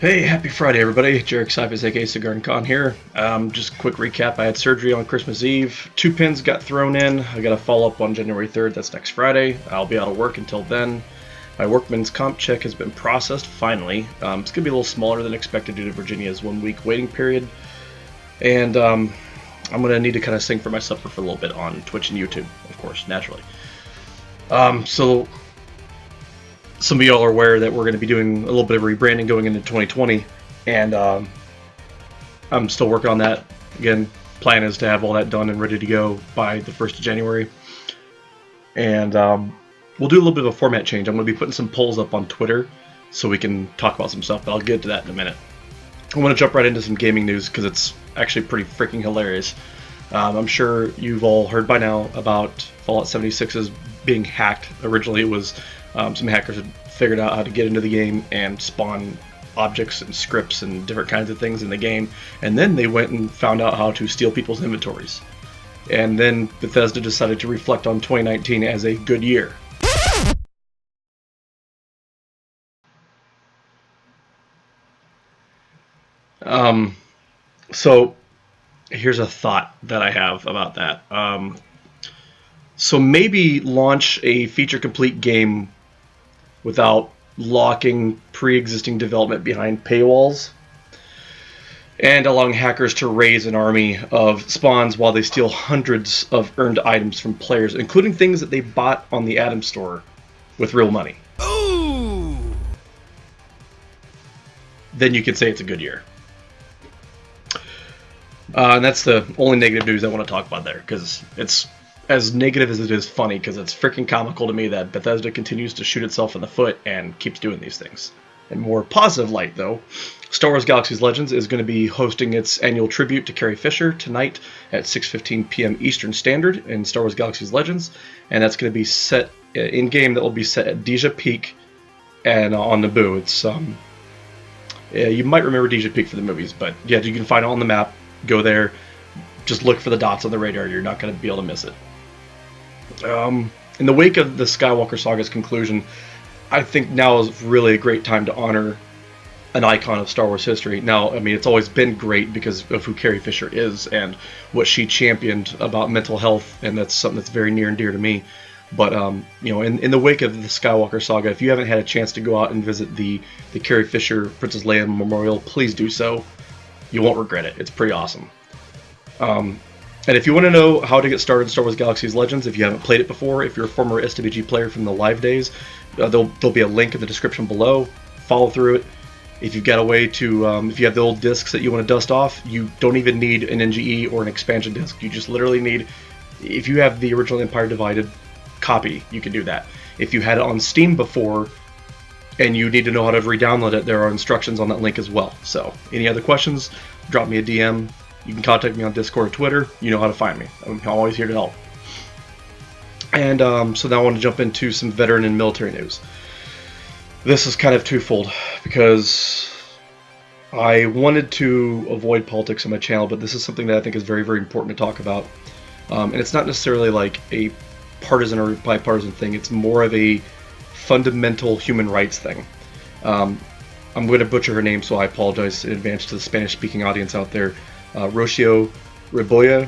Hey, happy Friday, everybody. Jarek Cyphus, aka Cigar and Con here. Just a quick recap. I had surgery on Christmas Eve. 2 pins got thrown in. I got a follow-up on January 3rd. That's next Friday. I'll be out of work until then. My workman's comp check has been processed, finally. It's going to be a little smaller than expected due to Virginia's 1-week waiting period. And I'm going to need to kind of sing for my supper for a little bit on Twitch and YouTube, of course, naturally. So some of y'all are aware that we're going to be doing a little bit of rebranding going into 2020, and I'm still working on that. Again, plan is to have all that done and ready to go by the 1st of January. And we'll do a little bit of a format change. I'm going to be putting some polls up on Twitter so we can talk about some stuff, but I'll get to that in a minute. I want to jump right into some gaming news because it's actually pretty freaking hilarious. I'm sure you've all heard by now about Fallout 76's being hacked. Originally it was some hackers had figured out how to get into the game and spawn objects and scripts and different kinds of things in the game, and then they went and found out how to steal people's inventories. And then Bethesda decided to reflect on 2019 as a good year. So here's a thought that I have about that. So maybe launch a feature-complete game without locking pre-existing development behind paywalls and allowing hackers to raise an army of spawns while they steal hundreds of earned items from players, including things that they bought on the Atom Store with real money. Ooh! Then you could say it's a good year. And that's the only negative news I want to talk about there, because it's as negative as it is funny, because it's freaking comical to me that Bethesda continues to shoot itself in the foot and keeps doing these things. In more positive light, though, Star Wars Galaxy's Legends is going to be hosting its annual tribute to Carrie Fisher tonight at 6:15 p.m. Eastern Standard in Star Wars Galaxy's Legends, and that's going to be set in-game. That will be set at Deja Peak and on Naboo. It's you might remember Deja Peak for the movies, but yeah, you can find it on the map. Go there, just look for the dots on the radar. You're not going to be able to miss it. In the wake of the Skywalker saga's conclusion, I think now is really a great time to honor an icon of Star Wars history. Now, I mean, it's always been great because of who Carrie Fisher is and what she championed about mental health, and that's something that's very near and dear to me. But you know, in the wake of the Skywalker saga, if you haven't had a chance to go out and visit the Carrie Fisher Princess Leia Memorial, please do so. You won't regret it. It's pretty awesome. And if you want to know how to get started in Star Wars Galaxy's Legends, if you haven't played it before, if you're a former SWG player from the live days, there'll be a link in the description below. Follow through it. If you've got a way to, if you have the old discs that you want to dust off, you don't even need an NGE or an expansion disc. You just literally need, if you have the original Empire Divided copy, you can do that. If you had it on Steam before and you need to know how to re-download it, there are instructions on that link as well. So, any other questions, drop me a DM. You can contact me on Discord or Twitter. You know how to find me. I'm always here to help. And so now I want to jump into some veteran and military news. This is kind of twofold because I wanted to avoid politics on my channel, but this is something that I think is very, very important to talk about. And it's not necessarily like a partisan or bipartisan thing. It's more of a fundamental human rights thing. I'm going to butcher her name, so I apologize in advance to the Spanish-speaking audience out there. Rocio Reboya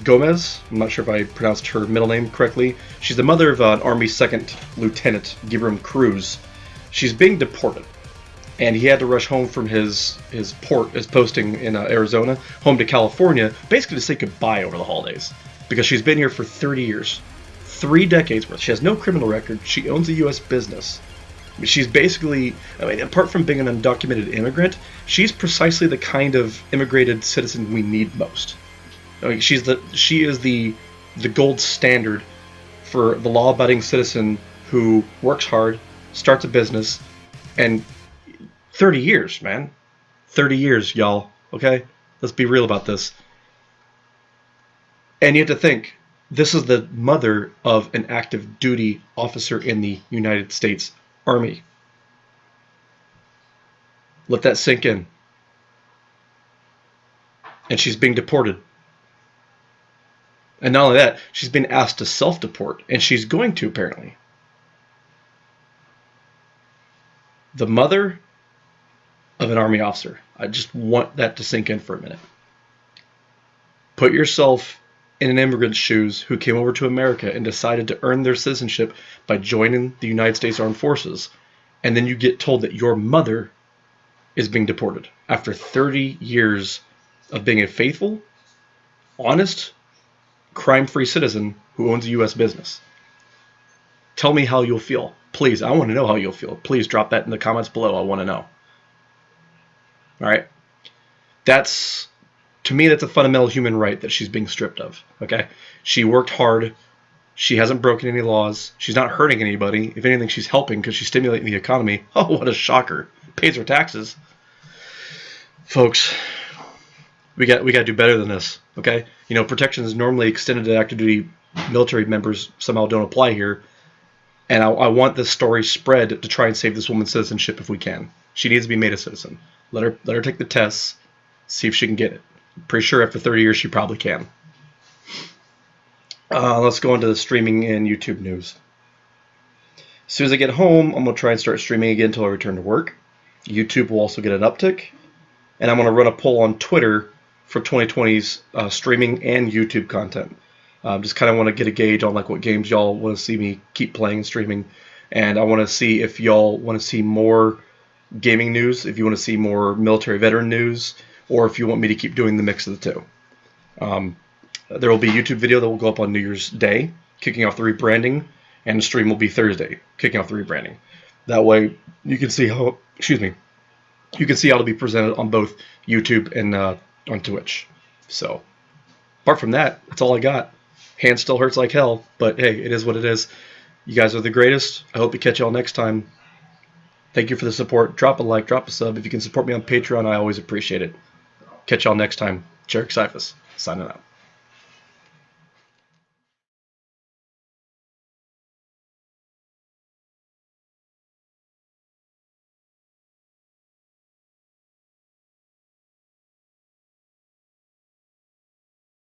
Gomez. I'm not sure if I pronounced her middle name correctly. She's the mother of an Army Second Lieutenant, Gibram Cruz. She's being deported, and he had to rush home from his posting in Arizona, home to California, basically to say goodbye over the holidays, because she's been here for 30 years. 3 decades worth. She has no criminal record. She owns a U.S. business. She's basically, I mean, apart from being an undocumented immigrant, she's precisely the kind of immigrated citizen we need most. I mean, she is the gold standard for the law-abiding citizen who works hard, starts a business, and 30 years, man. 30 years, y'all. Okay? Let's be real about this. And you have to think, this is the mother of an active duty officer in the United States Army. Let that sink in. And she's being deported. And not only that, she's been asked to self-deport, and she's going to, apparently. The mother of an Army officer. I just want that to sink in for a minute. Put yourself in an immigrant's shoes who came over to America and decided to earn their citizenship by joining the United States Armed Forces, and then you get told that your mother is being deported after 30 years of being a faithful, honest, crime-free citizen who owns a U.S. business. Tell me how you'll feel. Please, I want to know how you'll feel. Please drop that in the comments below. I want to know. All right? To me, that's a fundamental human right that she's being stripped of. Okay? She worked hard. She hasn't broken any laws. She's not hurting anybody. If anything, she's helping because she's stimulating the economy. Oh, what a shocker. Pays her taxes. Folks, we got to do better than this. Okay? You know, protections normally extended to active duty military members somehow don't apply here. And I want this story spread to try and save this woman's citizenship if we can. She needs to be made a citizen. Let her take the tests, see if she can get it. I'm pretty sure after 30 years she probably can. Let's go into the streaming and YouTube news. As soon as I get home, I'm going to try and start streaming again until I return to work. YouTube will also get an uptick. And I'm going to run a poll on Twitter for 2020's streaming and YouTube content. Just kind of want to get a gauge on like what games y'all want to see me keep playing and streaming. And I want to see if y'all want to see more gaming news, if you want to see more military veteran news, or if you want me to keep doing the mix of the two. There will be a YouTube video that will go up on New Year's Day, kicking off the rebranding, and the stream will be Thursday, kicking off the rebranding. That way you can see how, you can see how to be presented on both YouTube and on Twitch. So, apart from that, that's all I got. Hand still hurts like hell, but hey, it is what it is. You guys are the greatest. I hope to catch y'all next time. Thank you for the support. Drop a like, drop a sub. If you can support me on Patreon, I always appreciate it. Catch y'all next time. Jarek Cyphus, signing out.